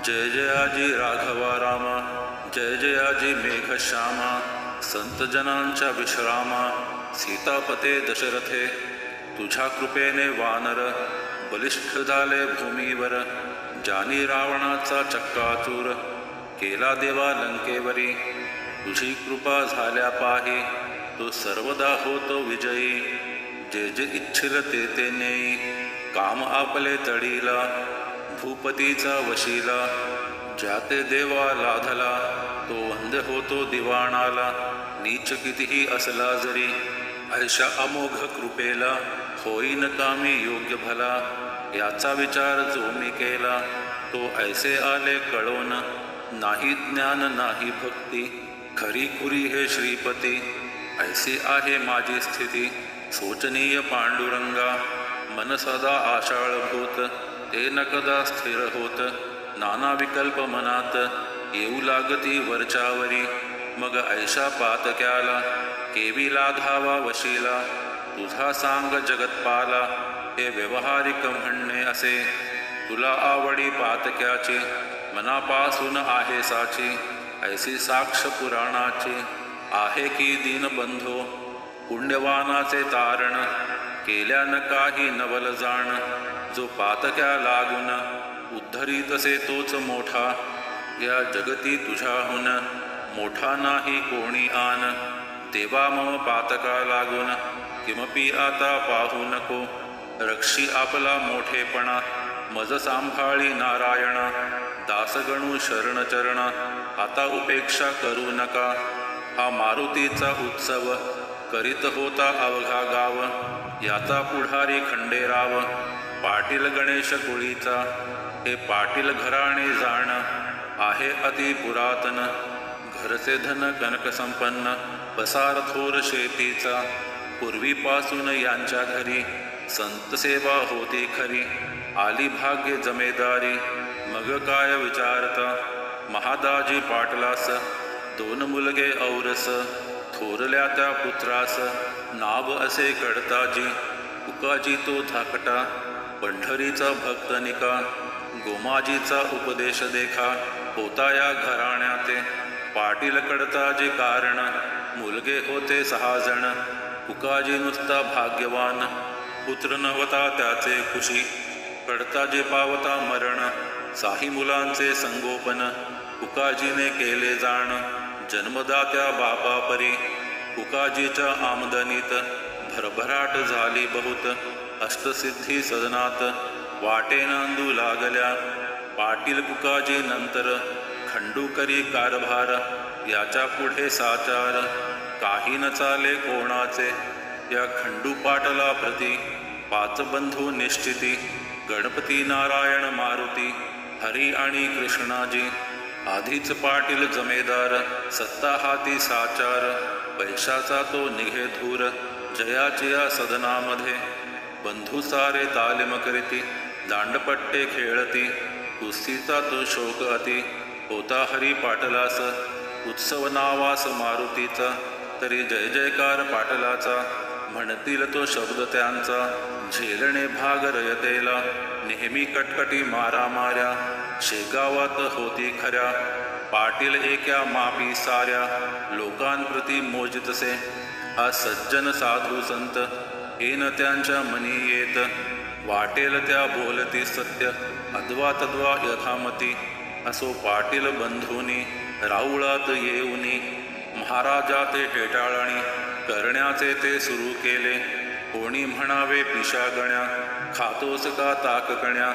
जय जयाजी राघवा रामा, जय जयाजी मेघश्यामा, संत जनांच्या विश्रामा, सीतापते दशरथे. तुझ्या कृपेने वानर बलिष्ठ झाले भूमीवर, जानी रावणाचा चक्काचूर केला देवा लंकेवरी. तुझी कृपा झाल्या पाही तो सर्वदा होतो विजयी. जे जे इच्छिल ते ते नेई काम आपले तडीला. भूपतीचा वशीला ज्याते देवा लाधला, तो वंद्य होतो दिवाणाला. नीच कितीही असला जरी ऐशा अमोघ कृपेला, होईन कामी योग्य भला. याचा विचार जो मी केला तो ऐसे आले कळोन. नाही ज्ञान नाही भक्ती खरी खुरी हे श्रीपती. ऐसी आहे माझी स्थिती शोचनीय पांडुरंगा. मन सदा आशाळभूत ते न कदा स्थिर होत. नाना विकल्प मनात येऊ लागती वरच्यावरी. मग ऐशा पातक्याला केविला धावा वशीला. तुझा सांग जगतपाला हे व्यवहारिक म्हणणे असे. तुला आवडी पातक्याची मनापासून आहे साची. ऐसी साक्ष पुराणाची आहे की दीनबंधो. पुण्यवानाचे तारण केल्यान काही नवल जाण. जो पातक्या लागून उद्धरीतसे तोच मोठा. या जगती तुझ्याहून मोठा नाही कोणी आन. देवा मम पातका लागून किमपि आता पाहू नको. रक्षी आपला मोठेपणा मज सांभाळी नारायणा. दासगणू शरण चरण आता उपेक्षा करू नका. हा मारुतीचा उत्सव करीत होता अवघा गाव. याचा पुढारी खंडेराव पाटील गणेश कुळीचा. हे पाटील घराणे जाण आहे अति पुरातन. घरचे धन कनक संपन्न पसार थोर शेतीचा. पूर्वीपासून यांच्या घरी संत सेवा होती खरी. आली भाग्य जमेदारी मग काय विचारता. महादाजी पाटलास दोन मुलगे औरस. थोरल्या त्या पुत्रास नाव असे कडताजी. उकाजी तो धाकटा पंढरीचा भक्त निका. गोमाजीचा उपदेश देखा होता या घराण्याते. पाटील कडताजी कारण मुलगे होते 6 जण. उकाजी नुसता भाग्यवान पुत्र नव्हता त्याचे खुशी. कडताजी पावता मरण साही मुलांचे संगोपन. उकाजीने केले जाण जन्मदात्या बापापरी. उकाजीच्या आमदनीत भरभराट झाली बहुत. अष्टसिद्धी सदनात वाटे नांदू लागल्या. पाटील उकाजी नंतर खंडू करी कारभार. याच्या पुढे साचार काही न चाले कोणाचे. या खंडू पाटला प्रती 5 बंधू निश्चिती. गणपती नारायण मारुती हरी आणि कृष्णाजी. आधीच पाटील जमेदार सत्ता हाती साचार. पैशाचा तो निघे धूर जयाची या सदनामध्ये. बंधू सारे तालीम करीती दांडपट्टे खेळती. कुस्तीचा तो शोक अति होता हरी पाटलास. उत्सव नावास मारुतीचा तरी जय जयकार पाटलाचा. म्हणतील तो शब्द त्यांचा झेलणे भाग रयतेला. नेहमी कटकटी मारामाऱ्या शेगावात होती खऱ्या. पाटील एका मापी साऱ्या लोकांप्रती मोजितसे. हा सज्जन साधू संत येन त्यांच्या मनी येत. वाटेल त्या बोलती सत्य अद्वा तद्वा यथामती. असो पाटील बंधूनी राऊळात येऊनी. महाराजा ते हेटाळणी करण्याचे ते सुरू केले. कोणी म्हणावे पिशागण्या खातोस का ताककण्या.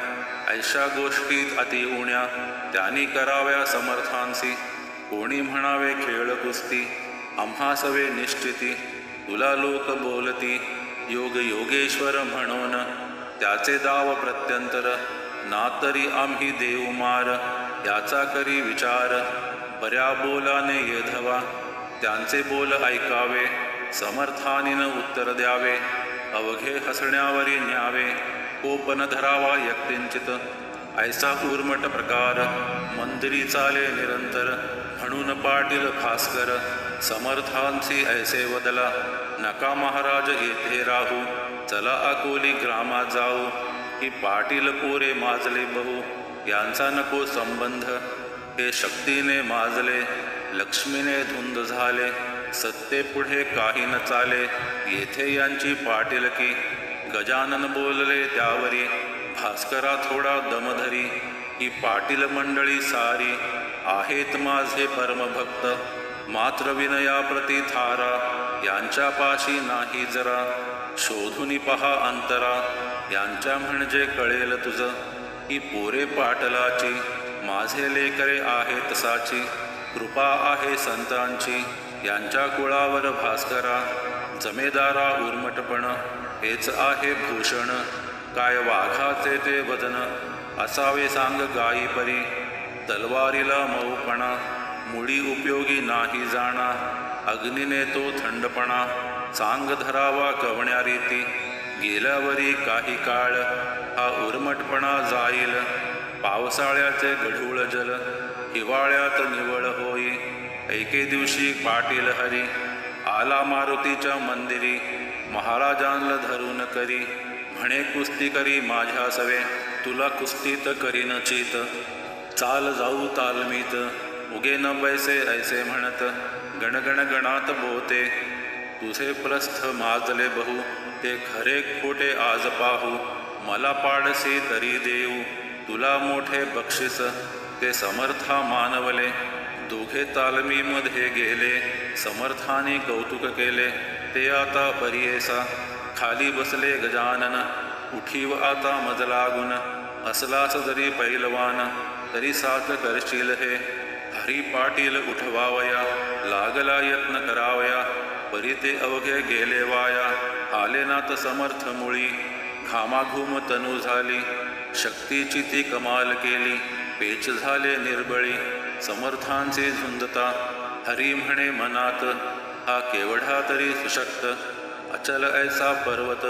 ऐशा गोष्टीत अति उण्या त्यांनी कराव्या समर्थांसी. कोणी म्हणावे खेळ कुस्ती आम्हा सवे निश्चिती. तुला लोक बोलती योग योगेश्वर म्हणून. त्याचे दाव प्रत्यंतर ना तरी आम्ही देऊ मार. याचा करी विचार बऱ्या बोलाने येधवा. त्यांचे बोल ऐकावे समर्थानीनं उत्तर द्यावे. अवघे हसण्यावरी न्यावे कोपन धरावा यक्तिंचित. ऐसा उर्मट प्रकार मंदिरी चाले निरंतर. म्हणून पाटील भास्कर समर्थांसी ऐसे वदला. नका महाराज येथे राहू चला अकोली ग्रामात जाऊ. ही पाटील पोरे माजले बहु यांचा नको संबंध. हे शक्तीने माजले, लक्ष्मीने धुंद झाले, सत्ते पुढे काही न चाले, येथे यांची पाटीलकी. गजानन बोलले त्यावरी, भास्करा थोडा दमधरी, ही पाटील मंडळी सारी आहेत माझे परमभक्त. मात्र विनयाप्रती थारा, यांच्या पाशी नाही जरा. शोधून पहा अंतरा, यांच्या म्हणजे कळेल तुझं. ही पोरे पाटलाची, माझे लेकरे आहेत साची. कृपा आहे संतांची, यांच्या कुळावर भास्करा. जमेदारा उर्मटपण, हेच आहे भूषण. काय वाघाचे ते वदन, असावे सांग गायी परी. तलवारीला मऊपणा, मुळी उपयोगी नाही जाणा. अग्नीने तो थंडपणा, चांग धरावा कवण्या रीती. गेल्यावरी काही काळ, हा उर्मटपणा जाईल. पावसाळ्याचे गढूळ जल, हिवाळ्यात निवळ होई. एके दिवशी पाटील हरी, आला मारुतीच्या मंदिरी. महाराजांना धरून करी, म्हणे कुस्ती करी माझ्या सवे. तुला कुस्तीत करीन चित, चाल जाऊ तालमीत. उगे न बैसे ऐसे म्हणत, गणगण गणात बोते. तुझे प्रस्थ माजले बहु, ते खरे खोटे आज पाहू. मला पाडसी तरी देऊ, तुला मोठे बक्षीस. ते समर्था मानवले, दोघे तालमीमध्ये गेले. समर्थाने कौतुक केले, ते आता बरियेसा. खाली बसले गजानन, उठीव आता मज लागून. असलास जरी पैलवान, तरी साथ करशील हे. हरी पाटील उठवावया, लागला यत्न करावया. परी ते अवघे गेले वाया, आलेनात समर्थ मुळी. घामाघूम तनू झाली, शक्तीची ती कमाल केली. पेच झाले निर्बळी, समर्थांचे झुंजता. हरी म्हणे मनात, हा केवढा तरी सुशक्त. अचल ऐसा पर्वत,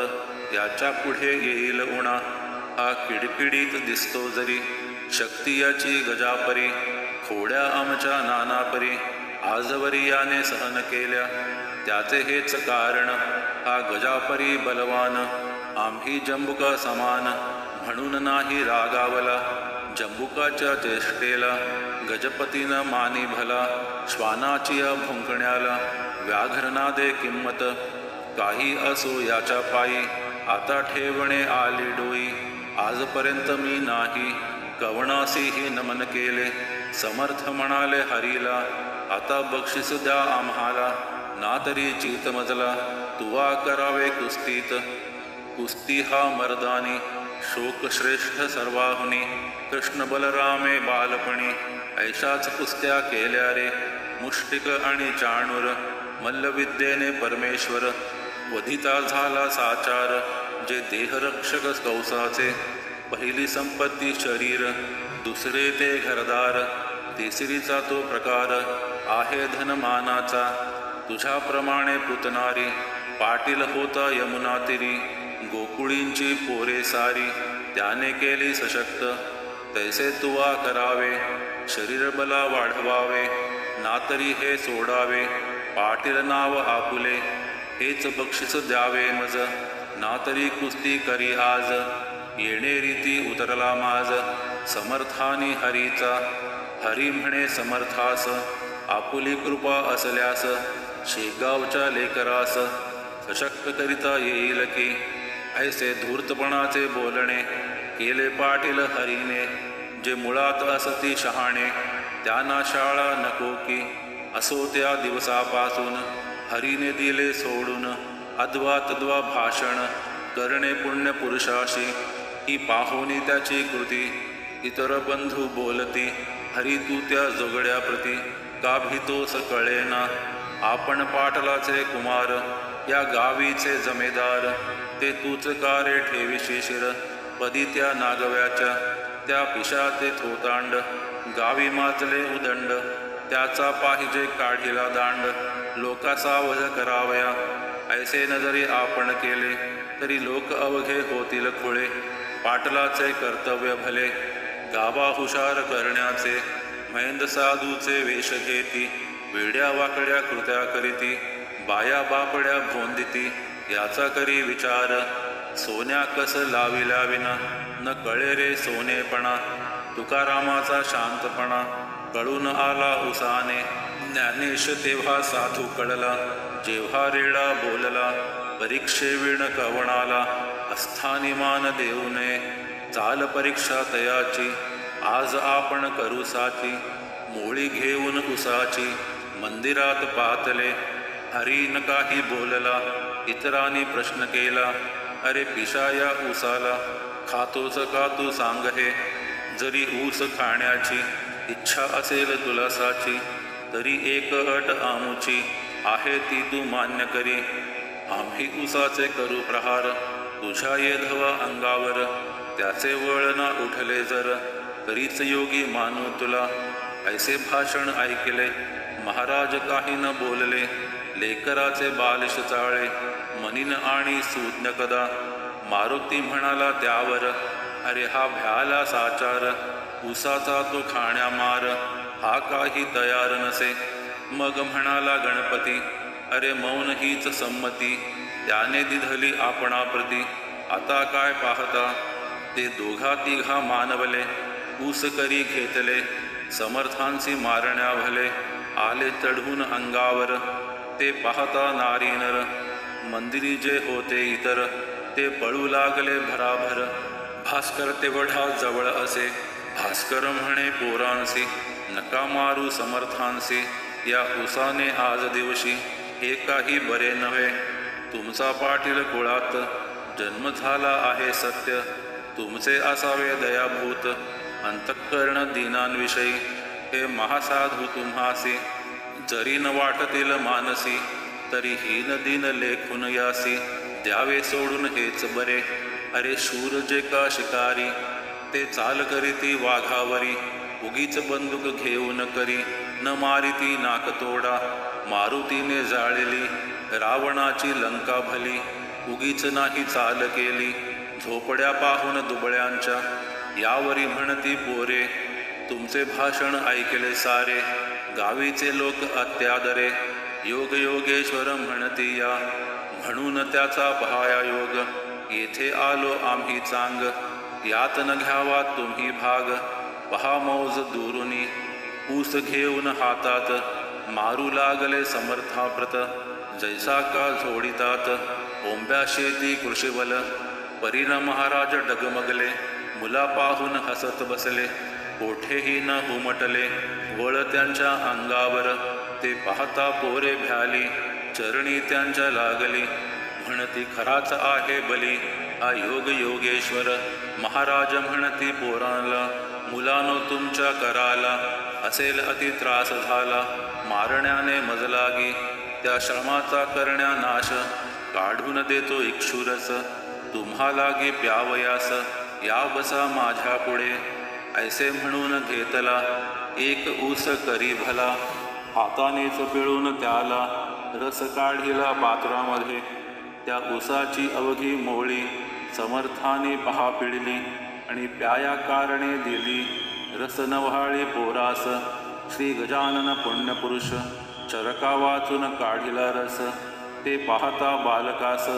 याच्या पुढे येईल उणा. हा किडकिडीत दिसतो जरी, शक्ती याची गजापरी. खोड्या आमच्या नानापरी, आजवरी याने सहन केल्या. त्याचे हेच कारण, हा गजापरी बलवान. आम्ही जंबुका समान, म्हणून नाही रागावला. जंबुकाच्या चेष्टेला, गजपतीनं मानी भला. श्वानाची या भुंकण्याला, व्याघ्रना दे किंमत. काही असो याच्या पायी, आता ठेवणे आली डोई. आजपर्यंत मी नाही, कवणासीही नमन केले. समर्थ म्हणाले हरीला, आता बक्षीस द्या आम्हाला. ना तरी चित मजला, तुवा करावे कुस्तीत. कुस्ती हा मर्दानी, शोक श्रेष्ठ सर्वाहुनी. कृष्ण बलरामे बालपणी, ऐशाच कुस्त्या केल्या रे. मुष्टिक आणि चाणूर, मल्लविद्येने परमेश्वर. वधिता झाला साचार, जे देहरक्षक कौसाचे. पहिली संपत्ती शरीर, दुसरे ते घरदार. तिसरीचा तो प्रकार, आहे धनमानाचा. तुझ्याप्रमाणे पुतणारी, पाटील होता यमुना तीरी. गोकुळींची पोरे सारी, त्याने केली सशक्त. तैसे तुवा करावे, शरीर बला वाढवावे. ना तरी हे सोडावे, पाटील नाव आपुले. हेच बक्षीस द्यावे मज, ना तरी कुस्ती करी आज. येणे रीती उतरला माज, समर्थानी हरीचा. हरी म्हणे समर्थास, आपुली कृपा असल्यास. शेगावच्या लेकरास, सशक्त करिता येईल की. ऐसे धूर्तपणाचे बोलणे, केले पाटील हरीने. जे मुळात असती शहाणे, त्यांना शाळा नको की. असो त्या दिवसापासून, हरीने दिले सोडून. अद्वा तद्वा भाषण, करणे पुण्य पुरुषाशी. ही पाहुनी त्याची कृती, इतर बंधू बोलती. हरी तू त्या जोगड्या प्रती, का भीतोस कळेना. आपण पाटलाचे कुमार, या गावीचे जमेदार. ते तूच कारे ठेविशी शिर, पदी त्या नागव्याच्या. त्या पिशाचे थोतांड, गावी माजले उदंड. त्याचा पाहिजे काढीला दांड, लोका सावध करावया. ऐसे न जरी आपण केले, तरी लोक अवघे होतील खुळे. पाटलाचे कर्तव्य भले, गावा हुशार करण्याचे. महेंद साधूचे वेश घेती, वेड्या वाकड्या कृत्या करीती. बाया बापड्या भोंदिती, याचा करी विचार. सोन्या कस लाविल्या विना, न कळे रे सोनेपणा. तुकारामाचा शांतपणा कळून आला उसाने. ज्ञानेश तेव्हा साधू कळला, जेव्हा रेडा बोलला. परीक्षेविण कवणाला, अस्थानी मान देऊ नये. चाल परीक्षा तयाची, आज आपण करू साची. मोळी घेऊन उसाची, मंदिरात पातले. हरी न काही बोलला, इतरांनी प्रश्न केला. अरे पिशा या ऊसाला, खातोच का तू सांग हे. जरी ऊस खाण्याची इच्छा असेल तुला साची, तरी एक अट आमुची आहे ती तू मान्य करी. आम्ही ऊसाचे करू प्रहार, तुझ्या येधवा अंगावर. त्याचे वळणा उठले जर, तरीच योगी मानू तुला. ऐसे भाषण ऐकले, महाराज काही न बोलले. लेकराचे बालिश चाळे, मनीन आणि सुज्ञ कदा. मारुती म्हणाला त्यावर, अरे हा भ्याला साचार. ऊसाचा तो खाण्या मार, हा काही तयार नसे. मग म्हणाला गणपती, अरे मौन हीच संमती. त्याने दिधली आपणाप्रती, आता काय पाहता. ते दोघा तिघा मानवले, ऊस करी घेतले. समर्थांसी मारण्या भले, आले चढून अंगावर. ते पाहता नारी नर, मंदिरी जे होते इतर. ते पळू लागले भराभर, भास्कर तेवढा जवळ असे. भास्कर म्हणे पोरांसी, नका मारू समर्थांसी. या उसाने आज दिवशी हे काही बरे नव्हे. तुमचा पाटील कुळात जन्म झाला आहे सत्य. तुमचे असावे दयाभूत, अंतःकरण दीनांविषयी. हे महासाधू तुम्हासी, जरी न वाटतील मानसी. तरी हीन दीन लेखून यासी, द्यावे सोडून हेच बरे. अरे शूर जे का शिकारी, ते चाल करीती वाघावरी. उगीच बंदूक घेऊन करी, न मारिती नाकतोडा. मारुतीने जाळली रावणाची लंका भली. उगीच नाही चाल केली, झोपड्या पाहून दुबळ्यांच्या. यावरी म्हणती पोरे, तुमचे भाषण ऐकले सारे. गावीचे लोक अत्यादरे, योग योगेश्वर म्हणती या. म्हणून त्याचा पहाया योग, येथे आलो आम्ही चांग. यात न घ्यावा तुम्ही भाग, पहा मौज दुरुनी. ऊस घेऊन हातात, मारू लागले समर्थाप्रत. जैसा का झोडितात, ओंब्या शेती कृषीबल. परीन महाराज डगमगले, मुला पाहून हसत बसले. कोठेही न उमटले, वळ त्यांच्या अंगावर. ते पाहता पोरे भ्याली, चरणी त्यांच्या लागली. म्हणती खराच आहे बली, हा योग योगेश्वर. महाराज म्हणती पोराला, मुलानो तुमच्या कराला. असेल अति त्रास झाला, मारण्याने मज लागी. त्या श्रमाचा करण्या नाश, काढून देतो इक्षुरस. तुम्हा लागी प्यावयास, या बसा माझ्या पुढे. ऐसे म्हणून घेतला एक ऊस करी भला. हातानेच पिळून त्याला, रस काढिला पात्रामध्ये. त्या ऊसाची अवघी मोळी, समर्थाने पहा पिळली. आणि प्याया कारणे दिली, रस नव्हाळी पोरास. श्री गजानन पुण्यपुरुष, चरका वाचून काढिला रस. ते पाहता बालकास,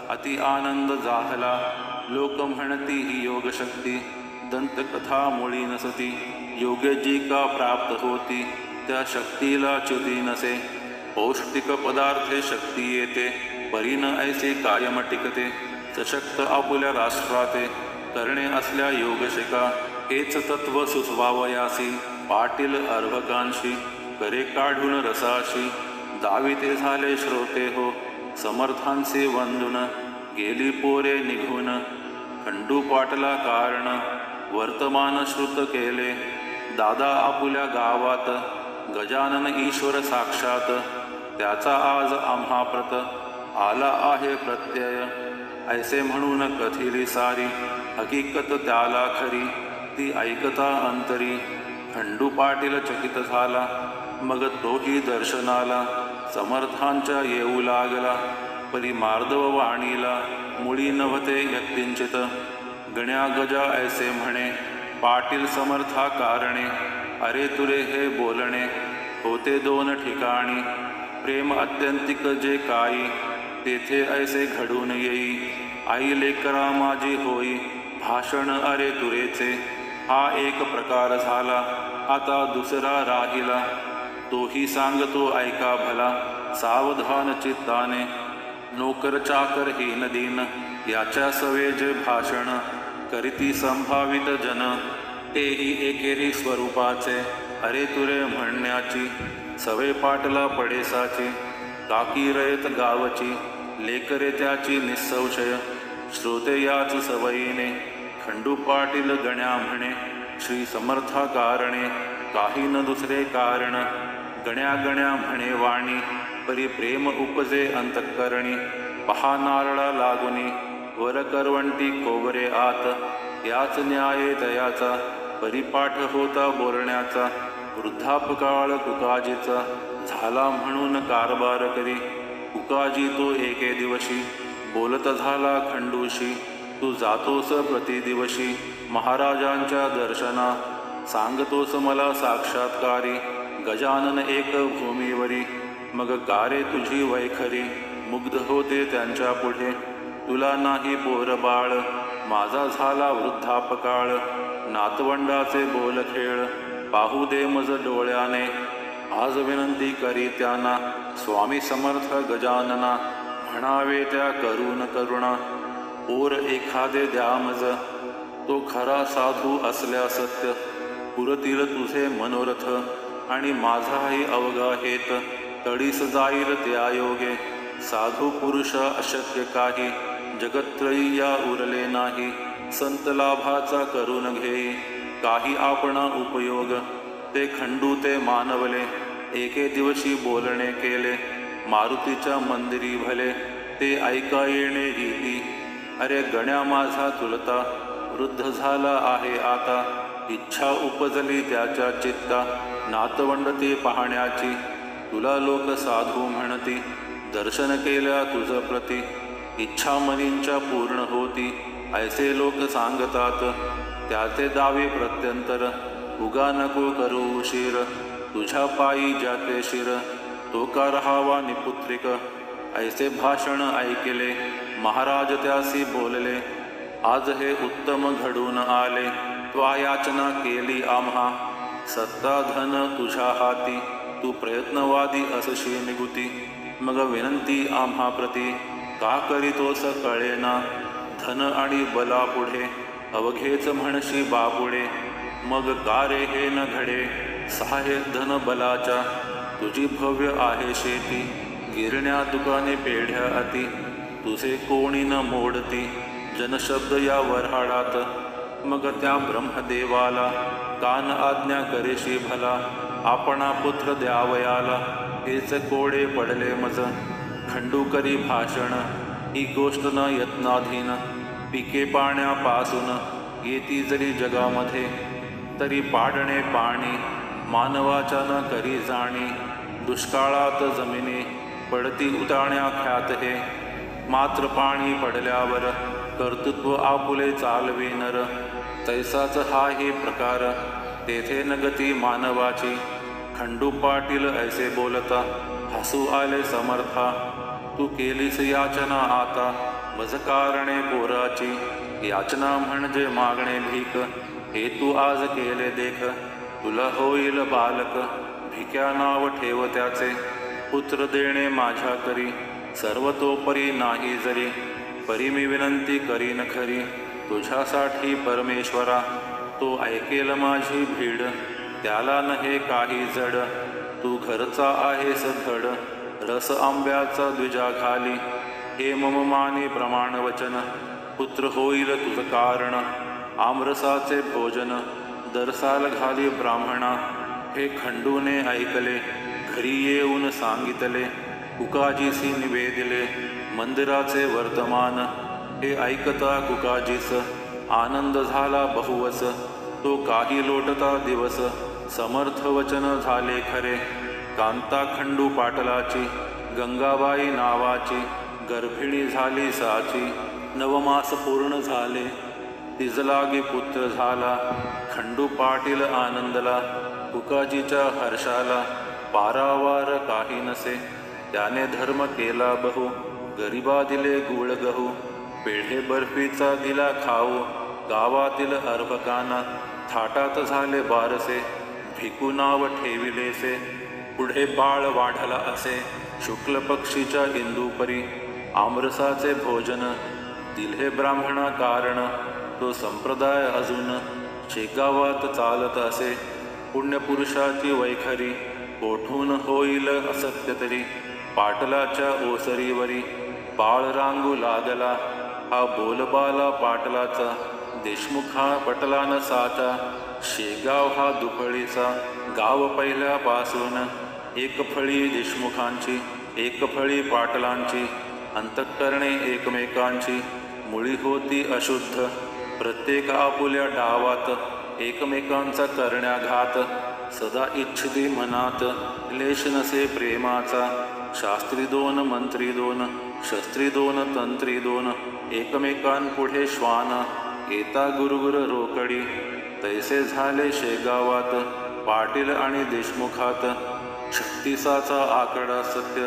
अति आनंद झाला. लोक म्हणती ही योगशक्ती, दंतकथा मुळी नसती. योग्य जी का प्राप्त होती, त्या शक्तीला च्युती नसे. पौष्टिक पदार्थे शक्ती येते, परीन ऐसे कायम टिकते. सशक्त आपुल्या राष्ट्राते, करणे असल्या योगशिका. हेच तत्व सुचवावयासी, पाटील अर्भकांशी. करे काढून रसाशी, दाविते झाले श्रोते हो. समर्थांचे वंदून, गेली पोरे निघून. खंडू पाटला कारण, वर्तमान श्रुत केले. दादा आपुल्या गावात, गजानन ईश्वर साक्षात. त्याचा आज आम्हा प्रत, आला आहे प्रत्यय. ऐसे म्हणून कथिली सारी, हकीकत त्याला खरी. ती ऐकता अंतरी, खंडू पाटील चकित झाला. मग तोही दर्शनाला, समर्थांच्या येऊ लागला. परी मार्दव वाणीला, मुळी नव्हते यत्किंचित. गण्या गजा ऐसे म्हणे, पाटील समर्था कारणे. अरे तुरे हे बोलणे, होते दोन ठिकाणी. प्रेम अत्यंतिक जे काही, तेथे ऐसे घडून येई. आई लेकरा माझी होई, भाषण अरे तुरेचे. हा एक प्रकार झाला, आता दुसरा राहिला. तोही सांगतो ऐका भला, सावधान चित्ताने. नोकर चाकर हीन दीन याच्या सवेज भाषण, करीती संभावित जन. तेही एकेरी स्वरूपाचे, अरे तुरे म्हणण्याची. सवे पाटला पडेसाची, काकी रयत गावची. लेकरे त्याची निसंशय, श्रोते याच सवयीने. खंडू पाटील गण्या म्हणे, श्री समर्था कारणे. काही न दुसरे कारण, गण्या गण्या म्हणे वाणी. परी प्रेम उपजे अंतःकरणी. पहा नारळा लागुनी, वर करवंटी कोवरे आत. याच न्याय तयाचा, परिपाठ होता बोलण्याचा. वृद्धापकाळ कुकाजीचा, झाला म्हणून कारभार करी. कुकाजी तो एके दिवशी, बोलत झाला खंडूशी. तू जातोस प्रतिदिवशी, महाराजांच्या दर्शना. सांगतोस मला साक्षात्कारी, गजानन एक भूमीवरी. मग कारे तुझी वैखरी, मुग्ध होते त्यांच्या पुढे. तुला नाही पोर बाळ, माझा झाला वृद्धापकाळ. नातवंडाचे बोल खेळ, पाहू दे मज डोळ्याने. आज विनंती करी त्यांना, स्वामी समर्थ गजानना. म्हणावे त्या करून करुणा, पोर एखादे द्या मज. तो खरा साधू असल्या सत्य, पुरतील तुझे मनोरथ. आणि माझाही अवघा हेत, तडीस जाईल त्या योगे. साधू पुरुष अशक्य काही, जगत्त्रयी या उरले नाही. संत लाभाचा करून घेई, काही आपणा उपयोग. ते खंडू ते मानवले, एके दिवशी बोलणे केले. मारुतीच्या मंदिरी भले, ते ऐका येणे रीती. अरे गण्या माझा चुलता, वृद्ध झाला आहे आता. इच्छा उपजली त्याच्या चित्ता, नातवंड ते पाहण्याची. तुला लोक साधू म्हणती, दर्शन केल्या तुझ प्रती. इच्छा मनींच्या पूर्ण होती, ऐसे लोक सांगतात. त्याचे दावे प्रत्यंतर, उगा नको करू उशीर. तुझ्या पायी जाते शिर, तो का राहावा निपुत्रिक. ऐसे भाषण ऐकले, महाराज त्यासी बोलले. आज हे उत्तम घडून आले, त्वा याचना केली आम्हा. सत्ता धन तुझ्या हाती, तू प्रयत्नवादी असशी निगुती. मग विनंती आम्हा प्रती, का करीतोस कळेना. धन आणि बला पुढे, अवघेच म्हणशी बापुडे. मग का रे हे न घडे, सहाय्य धन बलाच्या. तुझी भव्य आहे शेती, गिरण्या दुकाने पेढ्या अति. तुझे कोणी न मोडती, जनशब्द या वऱ्हाडात. मग त्या ब्रह्मदेवाला, कान आज्ञा करेशी भला. आपणा पुत्र द्यावयाला, हेच कोडे पडले मज. खंडू करी भाषण, ही गोष्ट न यत्नाधीन. पिके पाण्यापासून, येती जरी जगामध्ये. तरी पाडणे पाणी, मानवाच्या न करी जाणी. दुष्काळात जमिनी, पडती उताण्या ख्यात हे. मात्र पाणी पडल्यावर, कर्तृत्व आपुले चालवी नर. तैसाच हा हे प्रकार, तेथे न गती मानवाची. खंडू पाटील ऐसे बोलता, हसू आले समर्था. तू केलीस याचना आता, मज कारणे पोराची. याचना म्हणजे मागणे भीक, हे तू आज केले देख. तुला होईल बालक, भिक्या नाव ठेव त्याचे. पुत्र देणे माझ्या करी, सर्वतोपरी नाही जरी. परी मी विनंती करीन खरी, तुझ्यासाठी परमेश्वरा. तो ऐकेल माझी भीड, त्याला नहे काही जड. तू घरचा आहेस धड, रस आंब्याचा द्विजा घाली. हे मम माने प्रमाण वचन, पुत्र होईल तुझ कारण. आमरसाचे भोजन, दरसाल घाली ब्राह्मणा. हे खंडूने ऐकले, घरी येऊन सांगितले. कुकाजीसी निवेदिले, मंदिराचे वर्तमान. हे ऐकता कुकाजीस, आनंद झाला बहुवस. तो काही लोटता दिवस, समर्थ वचन झाले खरे. कांता खंडू पाटलाची, गंगाबाई नावाची. गर्भिणी झाली साची, नवमास पूर्ण झाले. तिजलागी पुत्र झाला, खंडू पाटील आनंदला. कुकाजीच्या हर्षाला, पारावार काही नसे. त्याने धर्म केला बहु, गरिबा दिले गुळ गहू. पेढे बर्फीचा दिला खाऊ, गावातील अर्भकांना. थाटात झाले बारसे, भिकू नाव ठेविलेसे. पुढे बाळ वाढला असे, शुक्ल पक्षीच्या इंदूपरी. आमरसाचे भोजन दिले ब्राह्मणा कारण, तो संप्रदाय अजून शेगावात चालत असे. पुण्यपुरुषाची वैखरी, कोठून होईल असत्य तरी. पाटलाच्या ओसरीवरी बाळ रांगू लागला, हा बोलबाला पाटलाचा. देशमुखा पटलान साचा, शेगाव हा दुफळीचा. गाव पहिल्यापासून एक फळी देशमुखांची, एक फळी पाटलांची. अंतःकरणे एकमेकांची, मुळी होती अशुद्ध. प्रत्येक आपुल्या डावात एकमेकांचा करण्याघात. सदा इच्छिती मनात, लेश नसे प्रेमाचा. शास्त्री दोन, मंत्री दोन, शस्त्री दोन, तंत्री दोन. एकमेकांपुढे श्वान, येता गुरुवर रोकडी. तैसे झाले शेगावात, पाटील आणि देशमुखात. 36चा आकडा सत्य,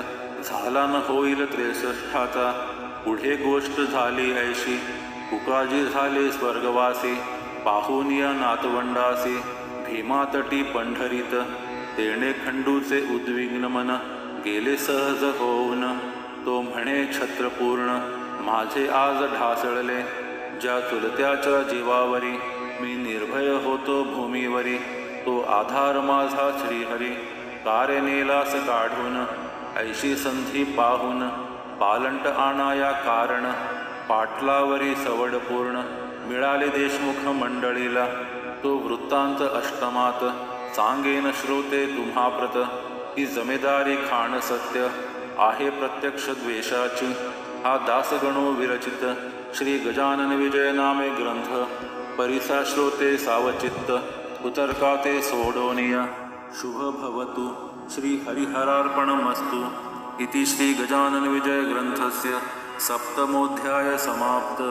झाला न होईल 63चा. पुढे गोष्ट झाली ऐशी, कुकाजी झाले स्वर्गवासी. पाहून या नातवंडासी, भीमातटी पंढरीत. तेणे खंडूचे उद्विग्न मन, गेले सहज होऊन. तो म्हणे छत्रपूर्ण, माझे आज ढासळले. ज्या चुलत्याच्या जीवावरी, मी निर्भय होतो भूमीवरी. तो आधार माझा श्रीहरी, कार्य नेलास काढून. ऐशी संधी पाहून, पालंट आणाया कारण. पाटलावरी सवड पूर्ण, मिळाले देशमुख मंडळीला. तो वृत्तांत अष्टमात, सांगेन श्रोते तुम्हाप्रत. ही जमेदारी खाण सत्य, आहे प्रत्यक्ष द्वेषाची. हा दासगणो विरचित, श्री गजानन विजय नामे ग्रंथ. परिसा श्रोते सावचित्त, उतरकाते सोडोनिया. शुभ भवतु, श्री हरिहरार्पणमस्तु. इति श्री गजानन विजय ग्रंथस्य सप्तमोऽध्याय समाप्त.